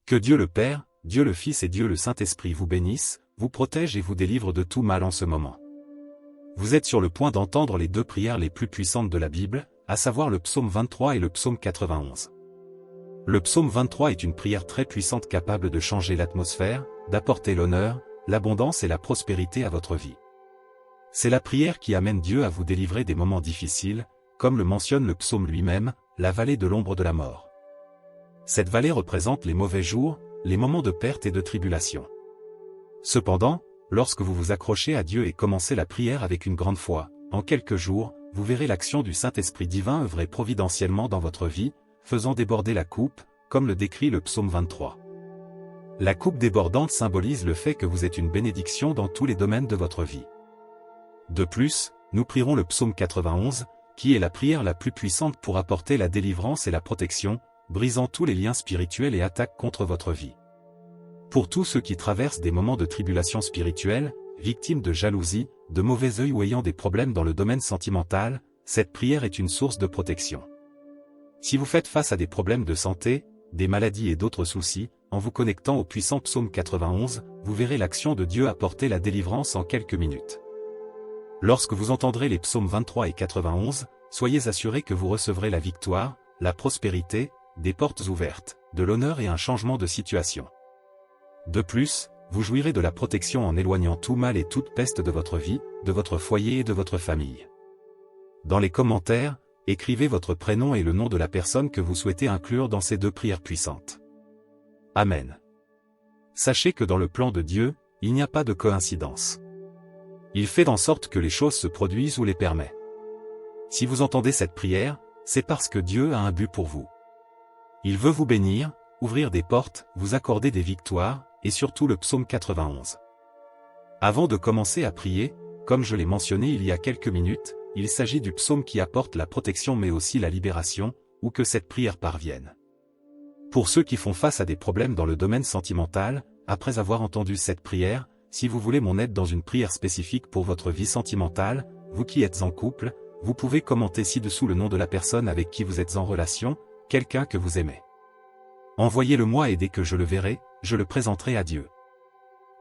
Que Dieu le Père, Dieu le Fils et Dieu le Saint-Esprit vous bénissent, vous protègent et vous délivrent de tout mal en ce moment. Vous êtes sur le point d'entendre les deux prières les plus puissantes de la Bible, à savoir le psaume 23 et le psaume 91. Le psaume 23 est une prière très puissante capable de changer l'atmosphère, d'apporter l'honneur, l'abondance et la prospérité à votre vie. C'est la prière qui amène Dieu à vous délivrer des moments difficiles, comme le mentionne le psaume lui-même, la vallée de l'ombre de la mort. Cette vallée représente les mauvais jours, les moments de perte et de tribulation. Cependant, lorsque vous vous accrochez à Dieu et commencez la prière avec une grande foi, en quelques jours, vous verrez l'action du Saint-Esprit divin œuvrer providentiellement dans votre vie, faisant déborder la coupe, comme le décrit le psaume 23. La coupe débordante symbolise le fait que vous êtes une bénédiction dans tous les domaines de votre vie. De plus, nous prierons le psaume 91, qui est la prière la plus puissante pour apporter la délivrance et la protection, brisant tous les liens spirituels et attaques contre votre vie. Pour tous ceux qui traversent des moments de tribulation spirituelle, victimes de jalousie, de mauvais œil ou ayant des problèmes dans le domaine sentimental, cette prière est une source de protection. Si vous faites face à des problèmes de santé, des maladies et d'autres soucis, en vous connectant au puissant psaume 91, vous verrez l'action de Dieu apporter la délivrance en quelques minutes. Lorsque vous entendrez les psaumes 23 et 91, soyez assurés que vous recevrez la victoire, la prospérité, des portes ouvertes, de l'honneur et un changement de situation. De plus, vous jouirez de la protection en éloignant tout mal et toute peste de votre vie, de votre foyer et de votre famille. Dans les commentaires, écrivez votre prénom et le nom de la personne que vous souhaitez inclure dans ces deux prières puissantes. Amen. Sachez que dans le plan de Dieu, il n'y a pas de coïncidence. Il fait en sorte que les choses se produisent ou les permet. Si vous entendez cette prière, c'est parce que Dieu a un but pour vous. Il veut vous bénir, ouvrir des portes, vous accorder des victoires, et surtout le psaume 91. Avant de commencer à prier, comme je l'ai mentionné il y a quelques minutes, il s'agit du psaume qui apporte la protection mais aussi la libération, ou que cette prière parvienne. Pour ceux qui font face à des problèmes dans le domaine sentimental, après avoir entendu cette prière, si vous voulez mon aide dans une prière spécifique pour votre vie sentimentale, vous qui êtes en couple, vous pouvez commenter ci-dessous le nom de la personne avec qui vous êtes en relation, quelqu'un que vous aimez. Envoyez-le-moi et dès que je le verrai, je le présenterai à Dieu.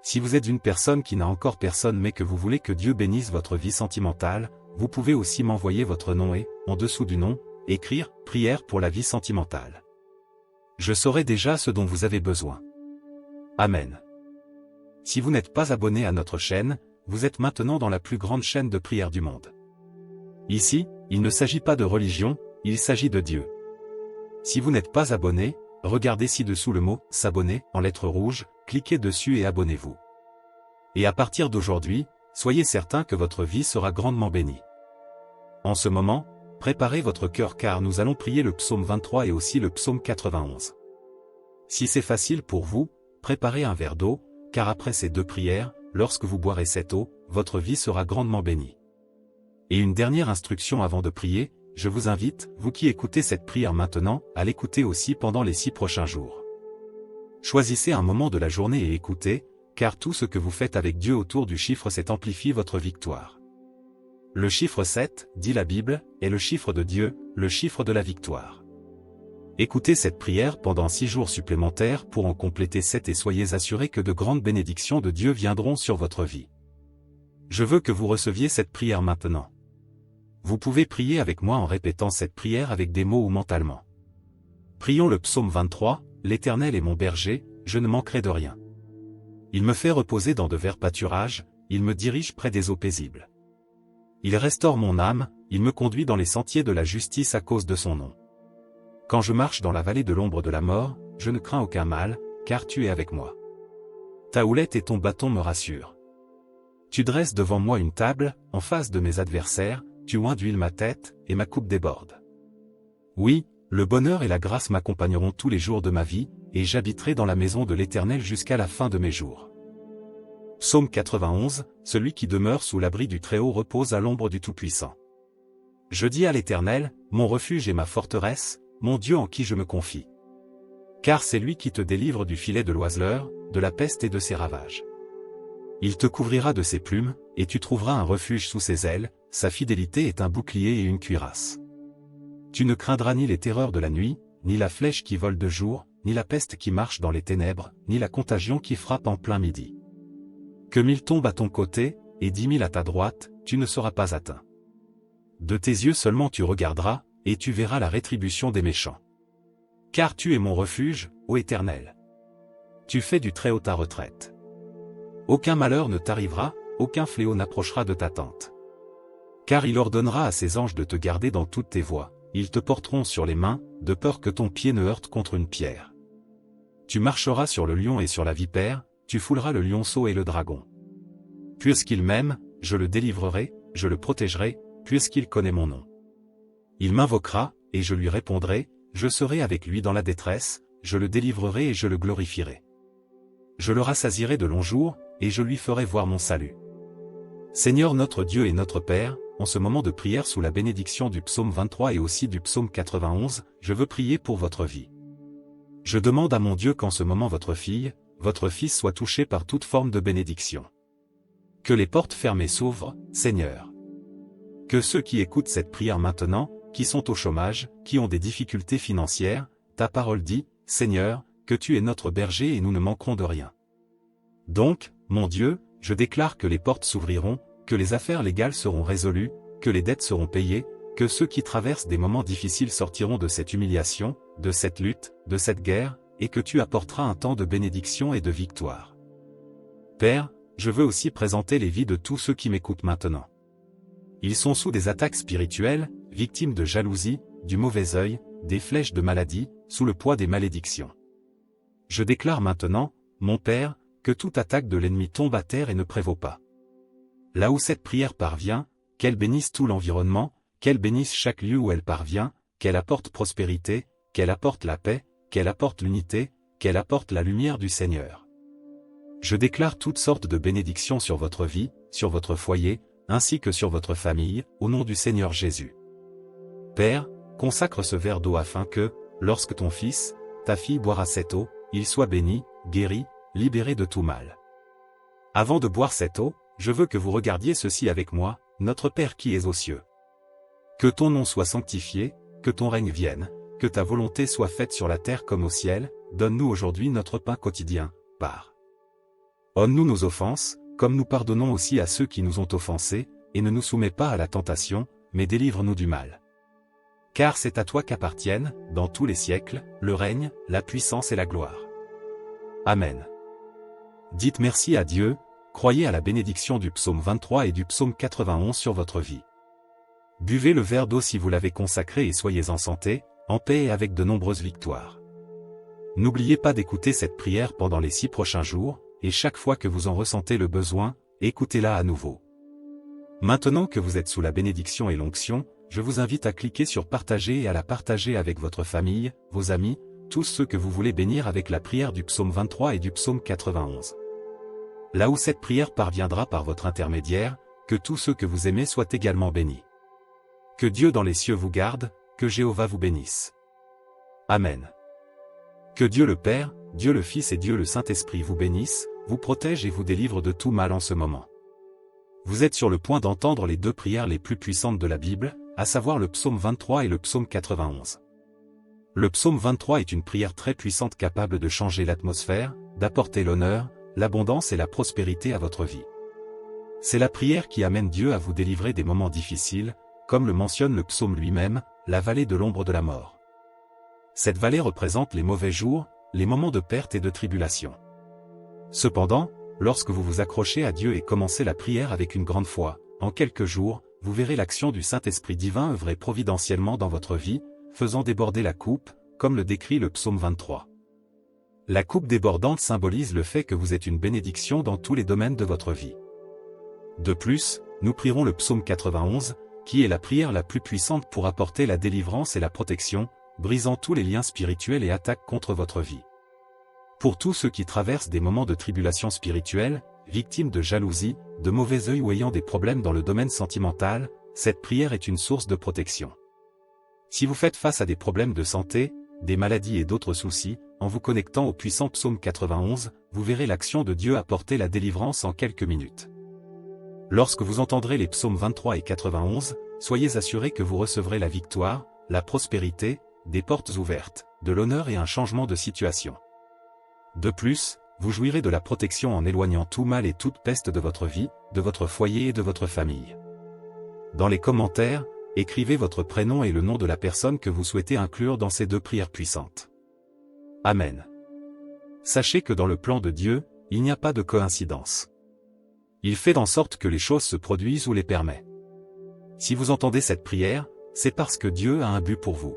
Si vous êtes une personne qui n'a encore personne mais que vous voulez que Dieu bénisse votre vie sentimentale, vous pouvez aussi m'envoyer votre nom et, en dessous du nom, écrire « Prière pour la vie sentimentale ». Je saurai déjà ce dont vous avez besoin. Amen. Si vous n'êtes pas abonné à notre chaîne, vous êtes maintenant dans la plus grande chaîne de prière du monde. Ici, il ne s'agit pas de religion, il s'agit de Dieu. Si vous n'êtes pas abonné, regardez ci-dessous le mot « S'abonner » en lettres rouges, cliquez dessus et abonnez-vous. Et à partir d'aujourd'hui, soyez certain que votre vie sera grandement bénie. En ce moment, préparez votre cœur car nous allons prier le psaume 23 et aussi le psaume 91. Si c'est facile pour vous, préparez un verre d'eau, car après ces deux prières, lorsque vous boirez cette eau, votre vie sera grandement bénie. Et une dernière instruction avant de prier, je vous invite, vous qui écoutez cette prière maintenant, à l'écouter aussi pendant les 6 prochains jours. Choisissez un moment de la journée et écoutez, car tout ce que vous faites avec Dieu autour du chiffre 7 amplifie votre victoire. Le chiffre 7, dit la Bible, est le chiffre de Dieu, le chiffre de la victoire. Écoutez cette prière pendant 6 jours supplémentaires pour en compléter 7 et soyez assurés que de grandes bénédictions de Dieu viendront sur votre vie. Je veux que vous receviez cette prière maintenant. Vous pouvez prier avec moi en répétant cette prière avec des mots ou mentalement. Prions le psaume 23, « L'Éternel est mon berger, je ne manquerai de rien. Il me fait reposer dans de verts pâturages, il me dirige près des eaux paisibles. Il restaure mon âme, il me conduit dans les sentiers de la justice à cause de son nom. Quand je marche dans la vallée de l'ombre de la mort, je ne crains aucun mal, car tu es avec moi. Ta houlette et ton bâton me rassurent. Tu dresses devant moi une table, en face de mes adversaires, tu oins d'huile ma tête, et ma coupe déborde. Oui, le bonheur et la grâce m'accompagneront tous les jours de ma vie, et j'habiterai dans la maison de l'Éternel jusqu'à la fin de mes jours. Psaume 91, celui qui demeure sous l'abri du Très-Haut repose à l'ombre du Tout-Puissant. Je dis à l'Éternel, mon refuge et ma forteresse, mon Dieu en qui je me confie. Car c'est lui qui te délivre du filet de l'oiseleur, de la peste et de ses ravages. Il te couvrira de ses plumes, et tu trouveras un refuge sous ses ailes, sa fidélité est un bouclier et une cuirasse. Tu ne craindras ni les terreurs de la nuit, ni la flèche qui vole de jour, ni la peste qui marche dans les ténèbres, ni la contagion qui frappe en plein midi. Que 1000 tombent à ton côté, et 10 000 à ta droite, tu ne seras pas atteint. De tes yeux seulement tu regarderas, et tu verras la rétribution des méchants. Car tu es mon refuge, ô Éternel. Tu fais du Très-Haut ta retraite. Aucun malheur ne t'arrivera, aucun fléau n'approchera de ta tente. Car il ordonnera à ses anges de te garder dans toutes tes voies, ils te porteront sur les mains, de peur que ton pied ne heurte contre une pierre. Tu marcheras sur le lion et sur la vipère, tu fouleras le lionceau et le dragon. Puisqu'il m'aime, je le délivrerai, je le protégerai, puisqu'il connaît mon nom. Il m'invoquera, et je lui répondrai, je serai avec lui dans la détresse, je le délivrerai et je le glorifierai. Je le rassasierai de longs jours, et je lui ferai voir mon salut. Seigneur notre Dieu et notre Père, en ce moment de prière sous la bénédiction du psaume 23 et aussi du psaume 91, je veux prier pour votre vie. Je demande à mon Dieu qu'en ce moment votre fille, votre fils soit touché par toute forme de bénédiction. Que les portes fermées s'ouvrent, Seigneur. Que ceux qui écoutent cette prière maintenant, qui sont au chômage, qui ont des difficultés financières, ta parole dit, Seigneur, que tu es notre berger et nous ne manquerons de rien. Donc, mon Dieu, je déclare que les portes s'ouvriront, que les affaires légales seront résolues, que les dettes seront payées, que ceux qui traversent des moments difficiles sortiront de cette humiliation, de cette lutte, de cette guerre, et que tu apporteras un temps de bénédiction et de victoire. Père, je veux aussi présenter les vies de tous ceux qui m'écoutent maintenant. Ils sont sous des attaques spirituelles, victimes de jalousie, du mauvais œil, des flèches de maladie, sous le poids des malédictions. Je déclare maintenant, mon Père, que toute attaque de l'ennemi tombe à terre et ne prévaut pas. Là où cette prière parvient, qu'elle bénisse tout l'environnement, qu'elle bénisse chaque lieu où elle parvient, qu'elle apporte prospérité, qu'elle apporte la paix, qu'elle apporte l'unité, qu'elle apporte la lumière du Seigneur. Je déclare toutes sortes de bénédictions sur votre vie, sur votre foyer, ainsi que sur votre famille, au nom du Seigneur Jésus. Père, consacre ce verre d'eau afin que, lorsque ton fils, ta fille boira cette eau, il soit béni, guéri, libéré de tout mal. Avant de boire cette eau, je veux que vous regardiez ceci avec moi, notre Père qui es aux cieux. Que ton nom soit sanctifié, que ton règne vienne, que ta volonté soit faite sur la terre comme au ciel, donne-nous aujourd'hui notre pain quotidien, pardonne-nous nos offenses, comme nous pardonnons aussi à ceux qui nous ont offensés, et ne nous soumets pas à la tentation, mais délivre-nous du mal. Car c'est à toi qu'appartiennent, dans tous les siècles, le règne, la puissance et la gloire. Amen. Dites merci à Dieu, croyez à la bénédiction du psaume 23 et du psaume 91 sur votre vie. Buvez le verre d'eau si vous l'avez consacré et soyez en santé, en paix et avec de nombreuses victoires. N'oubliez pas d'écouter cette prière pendant les 6 prochains jours, et chaque fois que vous en ressentez le besoin, écoutez-la à nouveau. Maintenant que vous êtes sous la bénédiction et l'onction, je vous invite à cliquer sur partager et à la partager avec votre famille, vos amis, tous ceux que vous voulez bénir avec la prière du psaume 23 et du psaume 91. Là où cette prière parviendra par votre intermédiaire, que tous ceux que vous aimez soient également bénis. Que Dieu dans les cieux vous garde, que Jéhovah vous bénisse. Amen. Que Dieu le Père, Dieu le Fils et Dieu le Saint-Esprit vous bénissent, vous protègent et vous délivrent de tout mal en ce moment. Vous êtes sur le point d'entendre les 2 prières les plus puissantes de la Bible, à savoir le psaume 23 et le psaume 91. Le psaume 23 est une prière très puissante capable de changer l'atmosphère, d'apporter l'honneur, l'abondance et la prospérité à votre vie. C'est la prière qui amène Dieu à vous délivrer des moments difficiles, comme le mentionne le psaume lui-même, la vallée de l'ombre de la mort. Cette vallée représente les mauvais jours, les moments de perte et de tribulation. Cependant, lorsque vous vous accrochez à Dieu et commencez la prière avec une grande foi, en quelques jours, vous verrez l'action du Saint-Esprit divin œuvrer providentiellement dans votre vie, faisant déborder la coupe, comme le décrit le psaume 23. La coupe débordante symbolise le fait que vous êtes une bénédiction dans tous les domaines de votre vie. De plus, nous prierons le psaume 91, qui est la prière la plus puissante pour apporter la délivrance et la protection, brisant tous les liens spirituels et attaques contre votre vie. Pour tous ceux qui traversent des moments de tribulation spirituelle, victimes de jalousie, de mauvais œil ou ayant des problèmes dans le domaine sentimental, cette prière est une source de protection. Si vous faites face à des problèmes de santé, des maladies et d'autres soucis, en vous connectant au puissant psaume 91, vous verrez l'action de Dieu apporter la délivrance en quelques minutes. Lorsque vous entendrez les psaumes 23 et 91, soyez assurés que vous recevrez la victoire, la prospérité, des portes ouvertes, de l'honneur et un changement de situation. De plus, vous jouirez de la protection en éloignant tout mal et toute peste de votre vie, de votre foyer et de votre famille. Dans les commentaires, écrivez votre prénom et le nom de la personne que vous souhaitez inclure dans ces deux prières puissantes. Amen. Sachez que dans le plan de Dieu, il n'y a pas de coïncidence. Il fait en sorte que les choses se produisent ou les permet. Si vous entendez cette prière, c'est parce que Dieu a un but pour vous.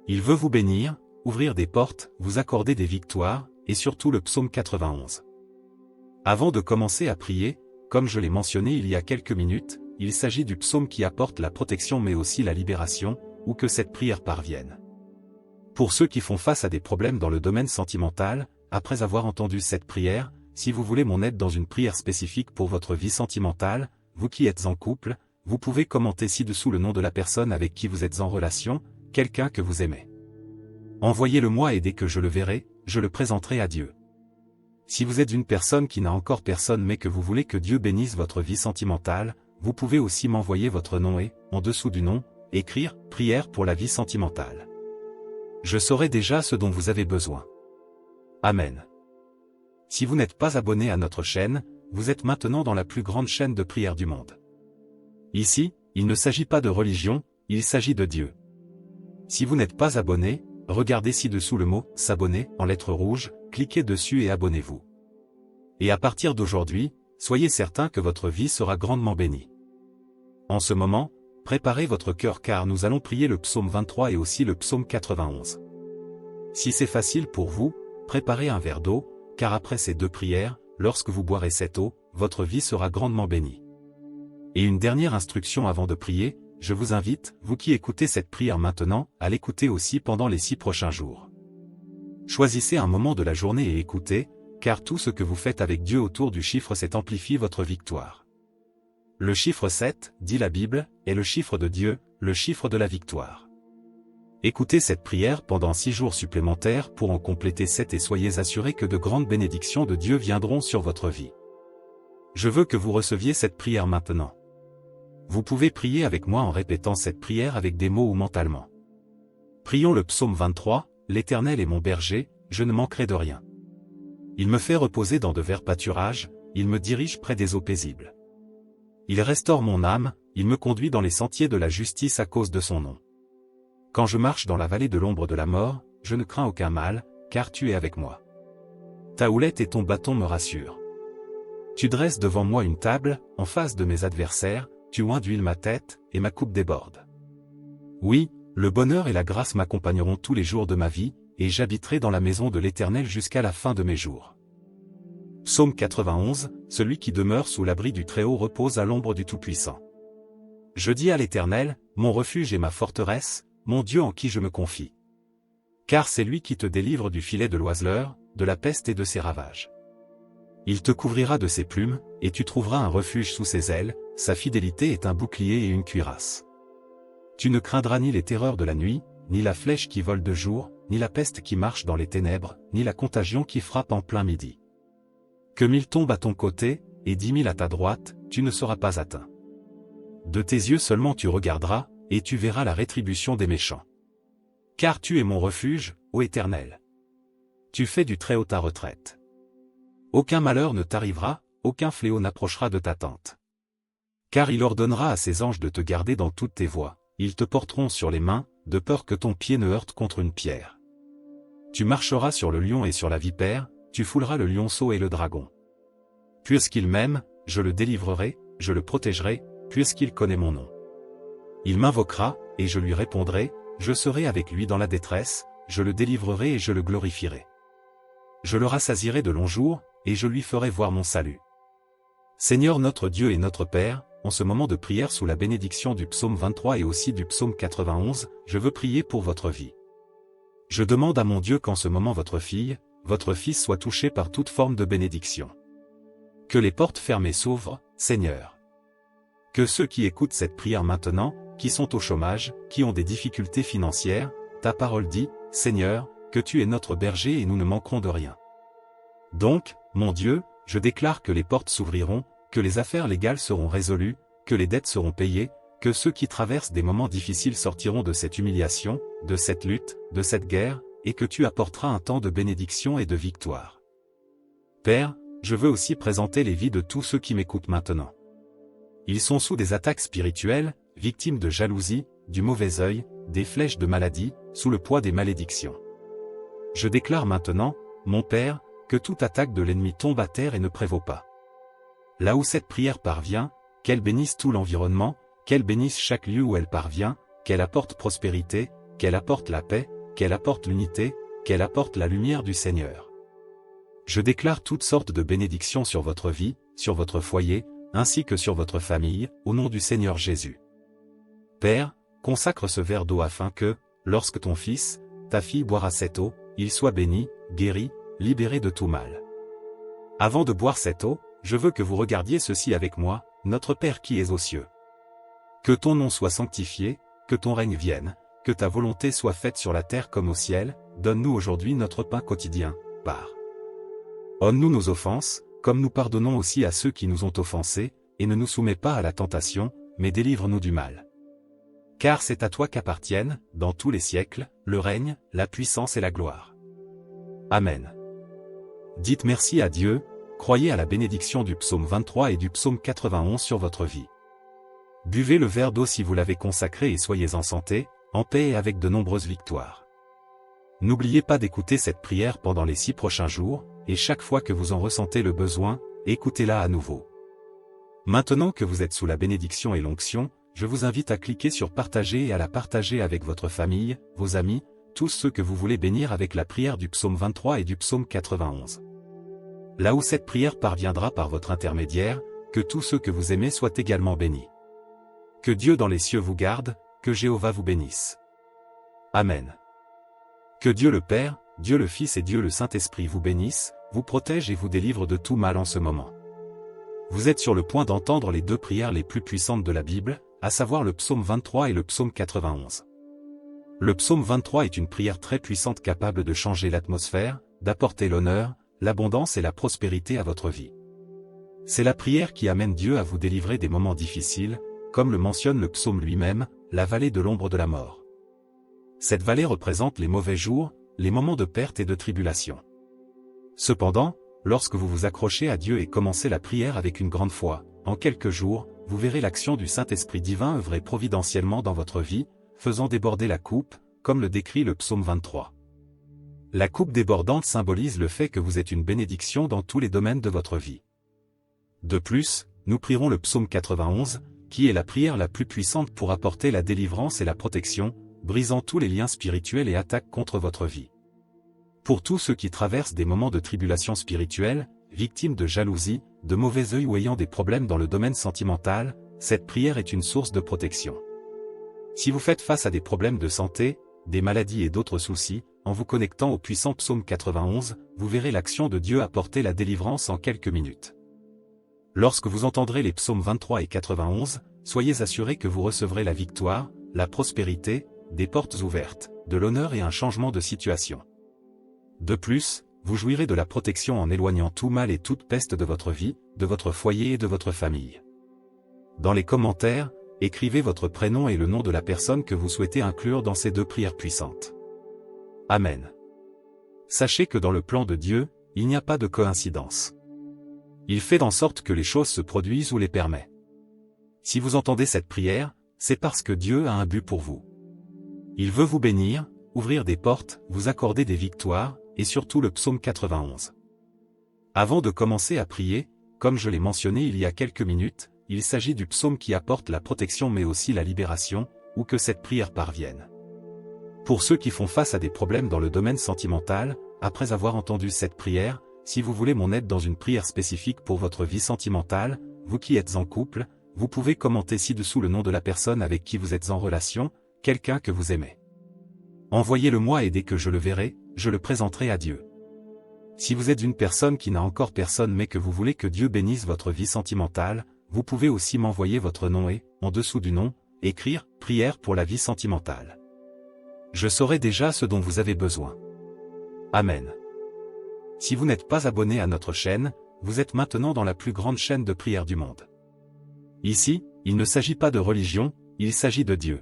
Il veut vous bénir, ouvrir des portes, vous accorder des victoires, et surtout le psaume 91. Avant de commencer à prier, comme je l'ai mentionné il y a quelques minutes, il s'agit du psaume qui apporte la protection mais aussi la libération, ou que cette prière parvienne. Pour ceux qui font face à des problèmes dans le domaine sentimental, après avoir entendu cette prière, si vous voulez mon aide dans une prière spécifique pour votre vie sentimentale, vous qui êtes en couple, vous pouvez commenter ci-dessous le nom de la personne avec qui vous êtes en relation, quelqu'un que vous aimez. Envoyez-le-moi et dès que je le verrai, je le présenterai à Dieu. Si vous êtes une personne qui n'a encore personne mais que vous voulez que Dieu bénisse votre vie sentimentale, vous pouvez aussi m'envoyer votre nom et, en dessous du nom, écrire « Prière pour la vie sentimentale ». Je saurai déjà ce dont vous avez besoin. Amen. Si vous n'êtes pas abonné à notre chaîne, vous êtes maintenant dans la plus grande chaîne de prière du monde. Ici, il ne s'agit pas de religion, il s'agit de Dieu. Si vous n'êtes pas abonné, regardez ci-dessous le mot « S'abonner » en lettres rouges, cliquez dessus et abonnez-vous. Et à partir d'aujourd'hui, soyez certain que votre vie sera grandement bénie. En ce moment, préparez votre cœur car nous allons prier le psaume 23 et aussi le psaume 91. Si c'est facile pour vous, préparez un verre d'eau, car après ces deux prières, lorsque vous boirez cette eau, votre vie sera grandement bénie. Et une dernière instruction avant de prier, je vous invite, vous qui écoutez cette prière maintenant, à l'écouter aussi pendant les 6 prochains jours. Choisissez un moment de la journée et écoutez, car tout ce que vous faites avec Dieu autour du chiffre 7 amplifie votre victoire. Le chiffre 7, dit la Bible, est le chiffre de Dieu, le chiffre de la victoire. Écoutez cette prière pendant 6 jours supplémentaires pour en compléter 7 et soyez assurés que de grandes bénédictions de Dieu viendront sur votre vie. Je veux que vous receviez cette prière maintenant. Vous pouvez prier avec moi en répétant cette prière avec des mots ou mentalement. Prions le psaume 23, « L'Éternel est mon berger, je ne manquerai de rien. Il me fait reposer dans de verts pâturages, il me dirige près des eaux paisibles. Il restaure mon âme, il me conduit dans les sentiers de la justice à cause de son nom. Quand je marche dans la vallée de l'ombre de la mort, je ne crains aucun mal, car tu es avec moi. Ta houlette et ton bâton me rassurent. Tu dresses devant moi une table, en face de mes adversaires, tu oins d'huile ma tête, et ma coupe déborde. Oui, le bonheur et la grâce m'accompagneront tous les jours de ma vie, et j'habiterai dans la maison de l'Éternel jusqu'à la fin de mes jours. Psaume 91, celui qui demeure sous l'abri du Très-Haut repose à l'ombre du Tout-Puissant. Je dis à l'Éternel, mon refuge et ma forteresse, mon Dieu en qui je me confie. Car c'est lui qui te délivre du filet de l'oiseleur, de la peste et de ses ravages. Il te couvrira de ses plumes, et tu trouveras un refuge sous ses ailes, sa fidélité est un bouclier et une cuirasse. Tu ne craindras ni les terreurs de la nuit, ni la flèche qui vole de jour, ni la peste qui marche dans les ténèbres, ni la contagion qui frappe en plein midi. Que 1000 tombent à ton côté, et 10 000 à ta droite, tu ne seras pas atteint. De tes yeux seulement tu regarderas, et tu verras la rétribution des méchants. Car tu es mon refuge, ô Éternel. Tu fais du Très-Haut ta retraite. Aucun malheur ne t'arrivera, aucun fléau n'approchera de ta tente. Car il ordonnera à ses anges de te garder dans toutes tes voies, ils te porteront sur les mains, de peur que ton pied ne heurte contre une pierre. Tu marcheras sur le lion et sur la vipère, tu fouleras le lionceau et le dragon. Puisqu'il m'aime, je le délivrerai, je le protégerai, puisqu'il connaît mon nom. Il m'invoquera, et je lui répondrai, je serai avec lui dans la détresse, je le délivrerai et je le glorifierai. Je le rassasierai de longs jours, et je lui ferai voir mon salut. Seigneur notre Dieu et notre Père, en ce moment de prière sous la bénédiction du psaume 23 et aussi du psaume 91, je veux prier pour votre vie. Je demande à mon Dieu qu'en ce moment votre fille, votre fils soit touché par toute forme de bénédiction. Que les portes fermées s'ouvrent, Seigneur. Que ceux qui écoutent cette prière maintenant, qui sont au chômage, qui ont des difficultés financières, ta parole dit, Seigneur, que tu es notre berger et nous ne manquerons de rien. Donc, mon Dieu, je déclare que les portes s'ouvriront, que les affaires légales seront résolues, que les dettes seront payées, que ceux qui traversent des moments difficiles sortiront de cette humiliation, de cette lutte, de cette guerre, et que tu apporteras un temps de bénédiction et de victoire. Père, je veux aussi présenter les vies de tous ceux qui m'écoutent maintenant. Ils sont sous des attaques spirituelles, victimes de jalousie, du mauvais œil, des flèches de maladie, sous le poids des malédictions. Je déclare maintenant, mon Père, que toute attaque de l'ennemi tombe à terre et ne prévaut pas. Là où cette prière parvient, qu'elle bénisse tout l'environnement, qu'elle bénisse chaque lieu où elle parvient, qu'elle apporte prospérité, qu'elle apporte la paix, qu'elle apporte l'unité, qu'elle apporte la lumière du Seigneur. Je déclare toutes sortes de bénédictions sur votre vie, sur votre foyer, ainsi que sur votre famille, au nom du Seigneur Jésus. Père, consacre ce verre d'eau afin que, lorsque ton fils, ta fille boira cette eau, il soit béni, guéri, libéré de tout mal. Avant de boire cette eau, je veux que vous regardiez ceci avec moi, notre Père qui es aux cieux. Que ton nom soit sanctifié, que ton règne vienne, que ta volonté soit faite sur la terre comme au ciel, donne-nous aujourd'hui notre pain quotidien, pardonne-nous nos offenses, comme nous pardonnons aussi à ceux qui nous ont offensés, et ne nous soumets pas à la tentation, mais délivre-nous du mal. Car c'est à toi qu'appartiennent, dans tous les siècles, le règne, la puissance et la gloire. Amen. Dites merci à Dieu, croyez à la bénédiction du psaume 23 et du psaume 91 sur votre vie. Buvez le verre d'eau si vous l'avez consacré et soyez en santé, en paix et avec de nombreuses victoires. N'oubliez pas d'écouter cette prière pendant les 6 prochains jours, et chaque fois que vous en ressentez le besoin, écoutez-la à nouveau. Maintenant que vous êtes sous la bénédiction et l'onction, je vous invite à cliquer sur partager et à la partager avec votre famille, vos amis, tous ceux que vous voulez bénir avec la prière du psaume 23 et du psaume 91. Là où cette prière parviendra par votre intermédiaire, que tous ceux que vous aimez soient également bénis. Que Dieu dans les cieux vous garde, que Jéhovah vous bénisse. Amen. Que Dieu le Père, Dieu le Fils et Dieu le Saint-Esprit vous bénissent, vous protègent et vous délivrent de tout mal en ce moment. Vous êtes sur le point d'entendre les 2 prières les plus puissantes de la Bible, à savoir le psaume 23 et le psaume 91. Le psaume 23 est une prière très puissante capable de changer l'atmosphère, d'apporter l'honneur, l'abondance et la prospérité à votre vie. C'est la prière qui amène Dieu à vous délivrer des moments difficiles, comme le mentionne le psaume lui-même, la vallée de l'ombre de la mort. Cette vallée représente les mauvais jours, les moments de perte et de tribulation. Cependant, lorsque vous vous accrochez à Dieu et commencez la prière avec une grande foi, en quelques jours, vous verrez l'action du Saint-Esprit divin œuvrer providentiellement dans votre vie, faisant déborder la coupe, comme le décrit le psaume 23. La coupe débordante symbolise le fait que vous êtes une bénédiction dans tous les domaines de votre vie. De plus, nous prierons le psaume 91, qui est la prière la plus puissante pour apporter la délivrance et la protection, brisant tous les liens spirituels et attaques contre votre vie. Pour tous ceux qui traversent des moments de tribulation spirituelle, victimes de jalousie, de mauvais œil ou ayant des problèmes dans le domaine sentimental, cette prière est une source de protection. Si vous faites face à des problèmes de santé, des maladies et d'autres soucis, en vous connectant au puissant psaume 91, vous verrez l'action de Dieu apporter la délivrance en quelques minutes. Lorsque vous entendrez les psaumes 23 et 91, soyez assurés que vous recevrez la victoire, la prospérité, des portes ouvertes, de l'honneur et un changement de situation. De plus, vous jouirez de la protection en éloignant tout mal et toute peste de votre vie, de votre foyer et de votre famille. Dans les commentaires, écrivez votre prénom et le nom de la personne que vous souhaitez inclure dans ces 2 prières puissantes. Amen. Sachez que dans le plan de Dieu, il n'y a pas de coïncidence. Il fait en sorte que les choses se produisent ou les permet. Si vous entendez cette prière, c'est parce que Dieu a un but pour vous. Il veut vous bénir, ouvrir des portes, vous accorder des victoires, et surtout le psaume 91. Avant de commencer à prier, comme je l'ai mentionné il y a quelques minutes, il s'agit du psaume qui apporte la protection mais aussi la libération, ou que cette prière parvienne. Pour ceux qui font face à des problèmes dans le domaine sentimental, après avoir entendu cette prière, si vous voulez mon aide dans une prière spécifique pour votre vie sentimentale, vous qui êtes en couple, vous pouvez commenter ci-dessous le nom de la personne avec qui vous êtes en relation, quelqu'un que vous aimez. Envoyez-le-moi et dès que je le verrai, je le présenterai à Dieu. Si vous êtes une personne qui n'a encore personne mais que vous voulez que Dieu bénisse votre vie sentimentale, vous pouvez aussi m'envoyer votre nom et, en dessous du nom, écrire « Prière pour la vie sentimentale ». Je saurai déjà ce dont vous avez besoin. Amen. Si vous n'êtes pas abonné à notre chaîne, vous êtes maintenant dans la plus grande chaîne de prière du monde. Ici, il ne s'agit pas de religion, il s'agit de Dieu.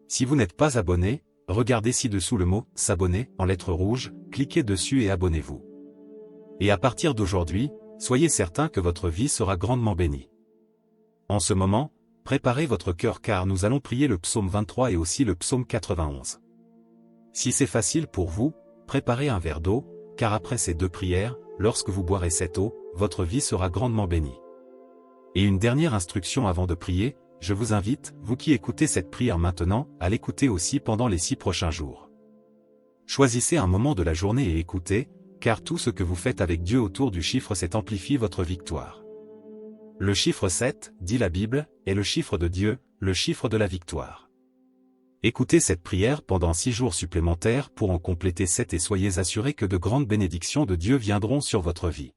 Si vous n'êtes pas abonné, regardez ci-dessous le mot « s'abonner » en lettres rouges, cliquez dessus et abonnez-vous. Et à partir d'aujourd'hui, soyez certain que votre vie sera grandement bénie. En ce moment, préparez votre cœur car nous allons prier le psaume 23 et aussi le psaume 91. Si c'est facile pour vous, préparez un verre d'eau, car après ces deux prières, lorsque vous boirez cette eau, votre vie sera grandement bénie. Et une dernière instruction avant de prier, je vous invite, vous qui écoutez cette prière maintenant, à l'écouter aussi pendant les 6 prochains jours. Choisissez un moment de la journée et écoutez, car tout ce que vous faites avec Dieu autour du chiffre 7 amplifie votre victoire. Le chiffre 7, dit la Bible, est le chiffre de Dieu, le chiffre de la victoire. Écoutez cette prière pendant 6 jours supplémentaires pour en compléter 7 et soyez assurés que de grandes bénédictions de Dieu viendront sur votre vie.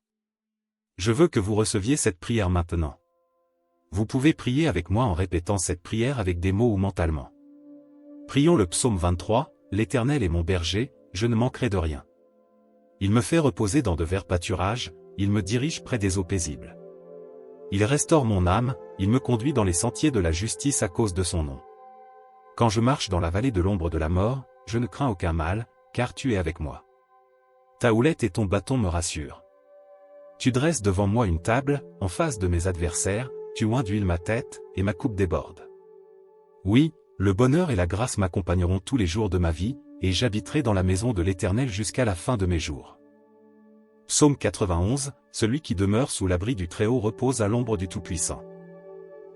Je veux que vous receviez cette prière maintenant. Vous pouvez prier avec moi en répétant cette prière avec des mots ou mentalement. Prions le psaume 23, « L'Éternel est mon berger, je ne manquerai de rien. Il me fait reposer dans de verts pâturages, il me dirige près des eaux paisibles. Il restaure mon âme, il me conduit dans les sentiers de la justice à cause de son nom. Quand je marche dans la vallée de l'ombre de la mort, je ne crains aucun mal, car tu es avec moi. Ta houlette et ton bâton me rassurent. Tu dresses devant moi une table, en face de mes adversaires, tu oins d'huile ma tête, et ma coupe déborde. Oui, le bonheur et la grâce m'accompagneront tous les jours de ma vie, et j'habiterai dans la maison de l'Éternel jusqu'à la fin de mes jours. Psaume 91, celui qui demeure sous l'abri du Très-Haut repose à l'ombre du Tout-Puissant.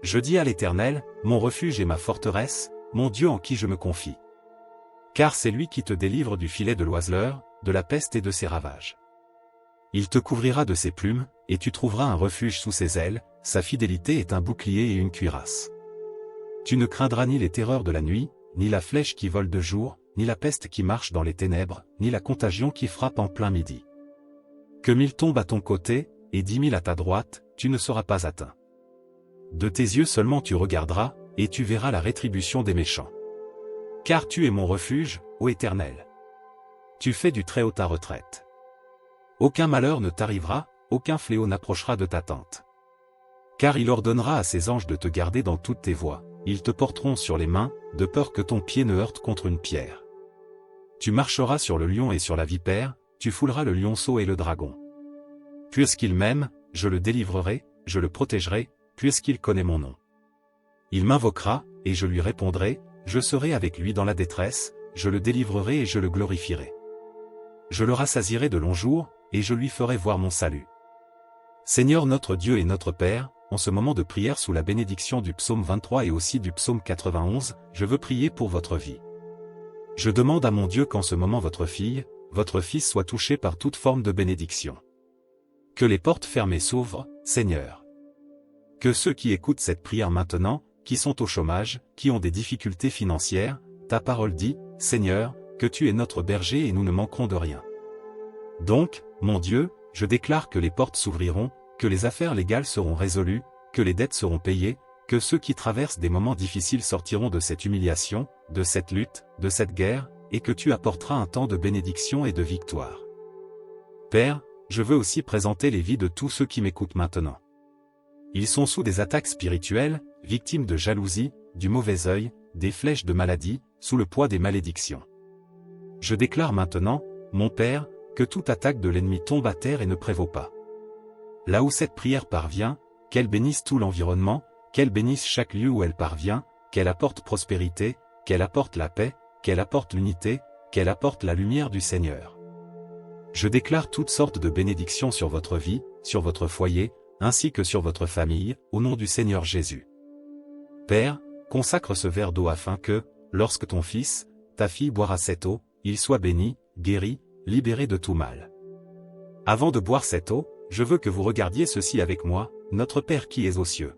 Je dis à l'Éternel, mon refuge et ma forteresse, mon Dieu en qui je me confie. Car c'est lui qui te délivre du filet de l'oiseleur, de la peste et de ses ravages. Il te couvrira de ses plumes, et tu trouveras un refuge sous ses ailes, sa fidélité est un bouclier et une cuirasse. Tu ne craindras ni les terreurs de la nuit, ni la flèche qui vole de jour, ni la peste qui marche dans les ténèbres, ni la contagion qui frappe en plein midi. Que 1000 tombent à ton côté, et 10 000 à ta droite, tu ne seras pas atteint. De tes yeux seulement tu regarderas, et tu verras la rétribution des méchants. Car tu es mon refuge, ô Éternel. Tu fais du Très-Haut ta retraite. Aucun malheur ne t'arrivera, aucun fléau n'approchera de ta tente. Car il ordonnera à ses anges de te garder dans toutes tes voies, ils te porteront sur les mains, de peur que ton pied ne heurte contre une pierre. Tu marcheras sur le lion et sur la vipère, tu fouleras le lionceau et le dragon. Puisqu'il m'aime, je le délivrerai, je le protégerai, puisqu'il connaît mon nom. Il m'invoquera, et je lui répondrai, je serai avec lui dans la détresse, je le délivrerai et je le glorifierai. Je le rassasierai de longs jours, et je lui ferai voir mon salut. Seigneur notre Dieu et notre Père, en ce moment de prière sous la bénédiction du psaume 23 et aussi du psaume 91, je veux prier pour votre vie. Je demande à mon Dieu qu'en ce moment votre fille, votre fils soit touché par toute forme de bénédiction. Que les portes fermées s'ouvrent, Seigneur. Que ceux qui écoutent cette prière maintenant, qui sont au chômage, qui ont des difficultés financières, ta parole dit, Seigneur, que tu es notre berger et nous ne manquerons de rien. Donc, mon Dieu, je déclare que les portes s'ouvriront, que les affaires légales seront résolues, que les dettes seront payées, que ceux qui traversent des moments difficiles sortiront de cette humiliation, de cette lutte, de cette guerre, et que tu apporteras un temps de bénédiction et de victoire. Père, je veux aussi présenter les vies de tous ceux qui m'écoutent maintenant. Ils sont sous des attaques spirituelles, victimes de jalousie, du mauvais œil, des flèches de maladie, sous le poids des malédictions. Je déclare maintenant, mon Père, que toute attaque de l'ennemi tombe à terre et ne prévaut pas. Là où cette prière parvient, qu'elle bénisse tout l'environnement, qu'elle bénisse chaque lieu où elle parvient, qu'elle apporte prospérité, qu'elle apporte la paix, qu'elle apporte l'unité, qu'elle apporte la lumière du Seigneur. Je déclare toutes sortes de bénédictions sur votre vie, sur votre foyer, ainsi que sur votre famille, au nom du Seigneur Jésus. Père, consacre ce verre d'eau afin que, lorsque ton fils, ta fille boira cette eau, il soit béni, guéri, libéré de tout mal. Avant de boire cette eau, je veux que vous regardiez ceci avec moi, notre Père qui es aux cieux.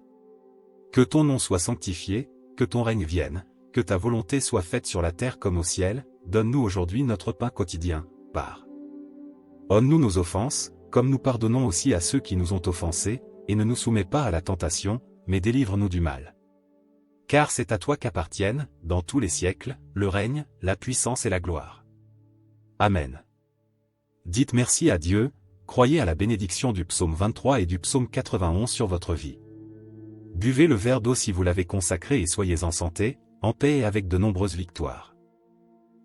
Que ton nom soit sanctifié, que ton règne vienne, que ta volonté soit faite sur la terre comme au ciel, donne-nous aujourd'hui notre pain quotidien, pardonne-nous nos offenses, comme nous pardonnons aussi à ceux qui nous ont offensés, et ne nous soumets pas à la tentation, mais délivre-nous du mal. Car c'est à toi qu'appartiennent, dans tous les siècles, le règne, la puissance et la gloire. Amen. Dites merci à Dieu, croyez à la bénédiction du psaume 23 et du psaume 91 sur votre vie. Buvez le verre d'eau si vous l'avez consacré et soyez en santé, en paix et avec de nombreuses victoires.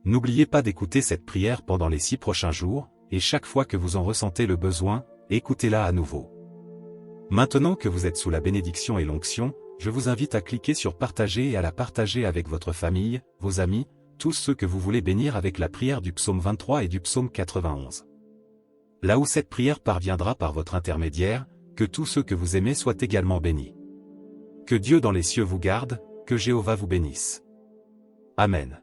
N'oubliez pas d'écouter cette prière pendant les 6 prochains jours, et chaque fois que vous en ressentez le besoin, écoutez-la à nouveau. Maintenant que vous êtes sous la bénédiction et l'onction, je vous invite à cliquer sur partager et à la partager avec votre famille, vos amis, tous ceux que vous voulez bénir avec la prière du psaume 23 et du psaume 91. Là où cette prière parviendra par votre intermédiaire, que tous ceux que vous aimez soient également bénis. Que Dieu dans les cieux vous garde, que Jéhovah vous bénisse. Amen.